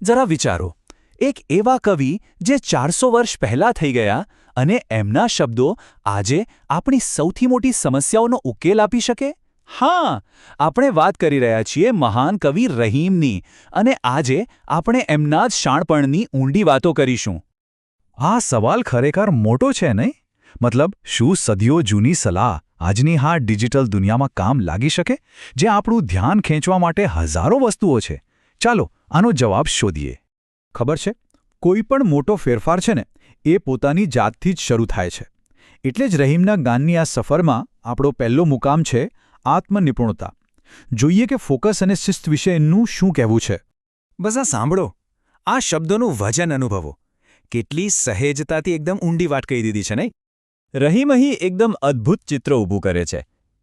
જરા વિચારો, એક એવા કવિ જે 400 વર્ષ પહેલાં થઈ ગયા અને એમના શબ્દો આજે આપણી સૌથી મોટી સમસ્યાઓનો ઉકેલ આપી શકે? હા, આપણે વાત કરી રહ્યા છીએ મહાન કવિ રહીમની, અને આજે આપણે એમના જ શાણપણની ઊંડી વાતો કરીશું. આ સવાલ ખરેખર મોટો છે નહીં? મતલબ, શું સદીઓ જૂની સલાહ આજની હા ડિજિટલ દુનિયામાં કામ લાગી શકે, જે આપણું ધ્યાન ખેંચવા માટે હજારો વસ્તુઓ છે? ચાલો આનો જવાબ શોધીએ. ખબર છે, કોઈ પણ મોટો ફેરફાર છે ને, એ પોતાની જાતથી જ શરૂ થાય છે. એટલે જ રહીમના ગાનની આ સફરમાં આપણો પહેલો મુકામ છે આત્મનિપુણતા. જોઈએ કે ફોકસ અને શિસ્ત વિશે એમનું શું કહેવું છે. બસ આ સાંભળો, આ શબ્દોનું વજન અનુભવો. કેટલી સહેજતાથી એકદમ ઊંડી વાત કહી દીધી છે નહીં? રહીમ અહીં એકદમ અદ્ભુત ચિત્ર ઊભું કરે છે.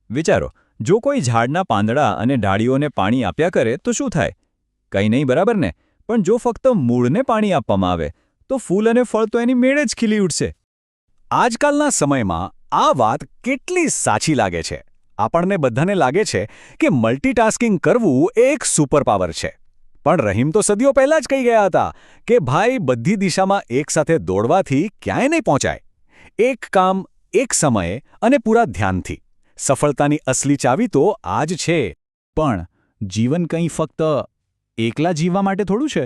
વિચારો, જો કોઈ ઝાડના પાંદડા અને ડાળીઓને પાણી આપ્યા કરે તો શું થાય? કંઈ નહીં, બરાબર ને? પણ જો ફક્ત મૂળને પાણી આપવામાં આવે તો ફૂલ અને ફળ તો એની મેળે જ ખીલી ઉઠશે. આજકાલના સમયમાં આ વાત કેટલી સાચી લાગે છે. આપણને બધાને લાગે છે કે મલ્ટીટાસ્કિંગ કરવું એ એક સુપરપાવર છે. પણ રહીમ તો સદીઓ પહેલાં જ કહી ગયા હતા કે ભાઈ, બધી દિશામાં એકસાથે દોડવાથી ક્યાંય નહીં પહોંચાય. એક કામ, એક સમયે અને પૂરા ધ્યાનથી. સફળતાની અસલી ચાવી તો આ જ છે. પણ જીવન કંઈ ફક્ત એકલા જીવવા માટે થોડું છે.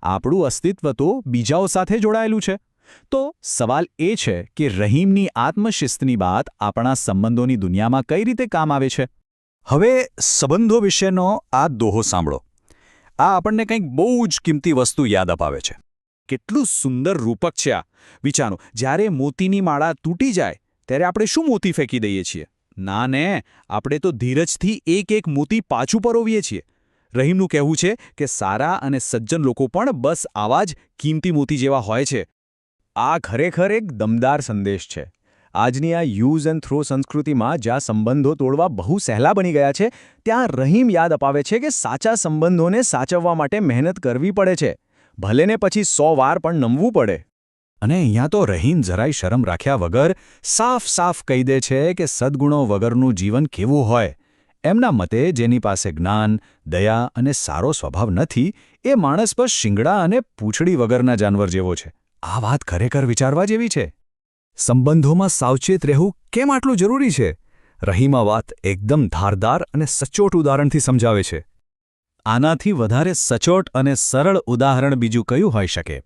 આપણું અસ્તિત્વ તો બીજાઓ સાથે જોડાયેલું છે. તો સવાલ એ છે કે રહીમની આત્મશિસ્તની વાત આપણા સંબંધોની દુનિયામાં કઈ રીતે કામ આવે છે? હવે સંબંધો વિશેનો આ દોહો સાંભળો. આ આપણને કંઈક બહુ જ કિંમતી વસ્તુ યાદ અપાવે છે. કેટલું સુંદર રૂપક છે આ. વિચારો, જ્યારે મોતીની માળા તૂટી જાય ત્યારે આપણે શું મોતી ફેંકી દઈએ છીએ? ના ને, આપણે તો ધીરજથી એક એક મોતી પાછું પરોવીએ છીએ. રહીમનું કહેવું છે કે સારા અને સજ્જન લોકો પણ બસ આવા જ કિંમતી મોતી જેવા હોય છે. આ ખરેખર એક દમદાર સંદેશ છે. આજની આ યુઝ એન્ડ થ્રો સંસ્કૃતિમાં જ્યાં સંબંધો તોડવા બહુ સહેલા બની ગયા છે, ત્યાં રહીમ યાદ અપાવે છે કે સાચા સંબંધોને સાચવવા માટે મહેનત કરવી પડે છે. ભલે ને પછી 100 વાર પણ નમવું પડે. અને અહીંયા તો રહીમ જરાય શરમ રાખ્યા વગર સાફ સાફ કહી દે છે કે સદ્ગુણો વગરનું જીવન કેવું હોય. એમના મતે જેની પાસે જ્ઞાન, દયા અને સારો સ્વભાવ નથી, એ માણસ બસ શિંગડા અને પૂંછડી વગરના જાનવર જેવો છે. આ વાત ખરેખર વિચારવા જેવી છે. સંબંધોમાં સાવચેત રહેવું કેમ આટલું જરૂરી છે? રહીમ આ વાત એકદમ ધારદાર અને સચોટ ઉદાહરણથી સમજાવે છે. આનાથી વધારે સચોટ અને સરળ ઉદાહરણ બીજું કયું હોઈ શકે?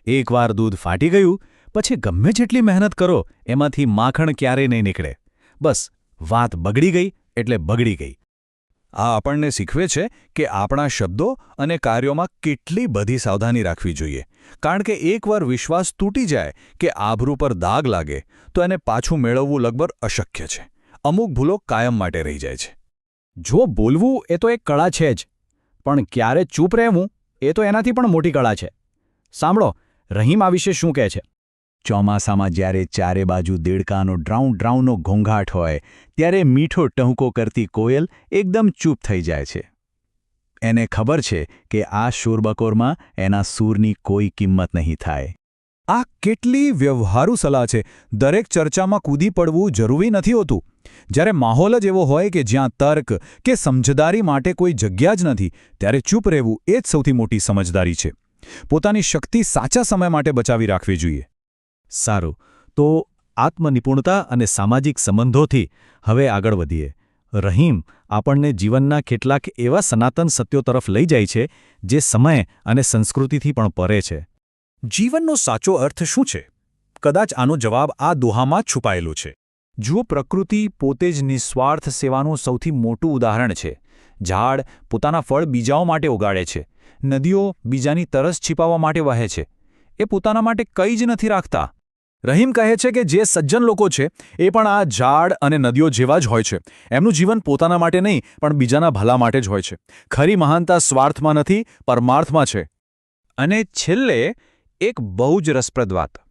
એકવાર દૂધ ફાટી ગયું, પછી ગમે જેટલી મહેનત કરો એમાંથી માખણ ક્યારેય નહીં નીકળે. બસ વાત બગડી ગઈ એટલે બગડી ગઈ. આ આપણને શીખવે છે કે આપણા શબ્દો અને કાર્યોમાં કેટલી બધી સાવધાની રાખવી જોઈએ. કારણ કે એકવાર વિશ્વાસ તૂટી જાય કે આબરૂ પર દાગ લાગે તો એને પાછું મેળવવું લગભગ અશક્ય છે. અમુક ભૂલો કાયમ માટે રહી જાય છે. જો બોલવું એ તો એક કળા છે જ, પણ ક્યારે ચૂપ રહેવું એ તો એનાથી પણ મોટી કળા છે. સાંભળો, રહીમ આ વિશે શું કહે છે. ચોમાસામાં જ્યારે ચારે બાજુ દેડકાનો ડ્રાઉં ડ્રાઉંનો ઘોંઘાટ હોય, ત્યારે મીઠો ટહુકો કરતી કોયલ એકદમ ચૂપ થઈ જાય છે. એને ખબર છે કે આ શોરબકોરમાં એના સૂરની કોઈ કિંમત નહીં થાય. આ કેટલી વ્યવહારુ સલાહ છે. દરેક ચર્ચામાં કૂદી પડવું જરૂરી નથી હોતું. જ્યારે માહોલ જ એવો હોય કે જ્યાં તર્ક કે સમજદારી માટે કોઈ જગ્યા જ નથી, ત્યારે ચૂપ રહેવું એ જ સૌથી મોટી સમજદારી છે. પોતાની શક્તિ સાચા સમય માટે બચાવી રાખવી જોઈએ. સારું, તો આત્મનિપુણતા અને સામાજિક સંબંધોથી હવે આગળ વધીએ. રહીમ આપણને જીવનના કેટલાક એવા સનાતન સત્યો તરફ લઈ જાય છે જે સમય અને સંસ્કૃતિથી પણ પરે છે. જીવનનો સાચો અર્થ શું છે? કદાચ આનો જવાબ આ દોહામાં જ છુપાયેલો છે. જુઓ, પ્રકૃતિ પોતે જ નિસ્વાર્થ સેવાનું સૌથી મોટું ઉદાહરણ છે. ઝાડ પોતાના ફળ બીજાઓ માટે ઉગાડે છે. નદીઓ બીજાની તરસ छिपाવવા માટે વહે છે. એ પોતાના માટે કંઈ જ નથી રાખતા. રહીમ કહે છે કે જે સજ્જન લોકો છે એ પણ આ ઝાડ અને નદીઓ જેવા જ હોય છે. એમનું જીવન પોતાના માટે નહીં, પણ બીજાના ભલા માટે જ હોય છે. ખરી મહાનતા સ્વાર્થમાં નથી, પરમાર્થમાં છે. અને છેલ્લે એક બહુ જ રસપ્રદ વાત.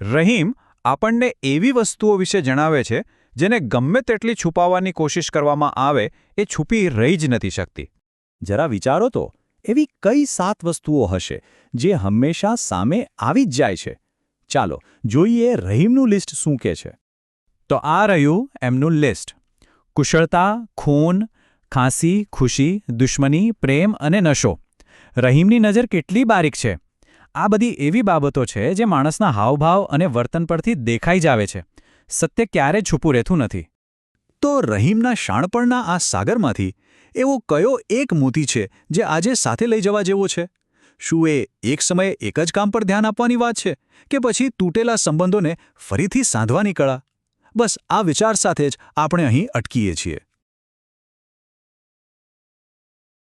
રહીમ આપણને એવી વસ્તુઓ વિશે જણાવે છે જેને ગમે તેટલી છુપાવવાની કોશિશ કરવામાં આવે એ છુપી રહી જ નથી શકતી. જરા વિચારો તો, એવી કઈ 7 વસ્તુઓ હશે જે હંમેશા સામે આવી જ જાય છે? ચાલો જોઈએ રહીમનું લિસ્ટ શું કહે છે. તો આ રહ્યું એમનું લિસ્ટ. કુશળતા, ખૂન, ખાંસી, ખુશી, દુશ્મની, પ્રેમ અને નશો. રહીમની નજર કેટલી બારીક છે. આ બધી એવી બાબતો છે જે માણસના હાવભાવ અને વર્તન પરથી દેખાઈ જ આવે છે. સત્ય ક્યારે છૂપું રહેતું નથી. તો રહીમના શાણપણના આ સાગરમાંથી એવો કયો એક મોતી છે જે આજે સાથે લઈ જવા જેવો છે? શું એ એક સમયે એક જ કામ પર ધ્યાન આપવાની વાત છે કે પછી તૂટેલા સંબંધોને ફરીથી સાંધવાની કળા? બસ આ વિચાર સાથે જ આપણે અહીં અટકીએ છીએ.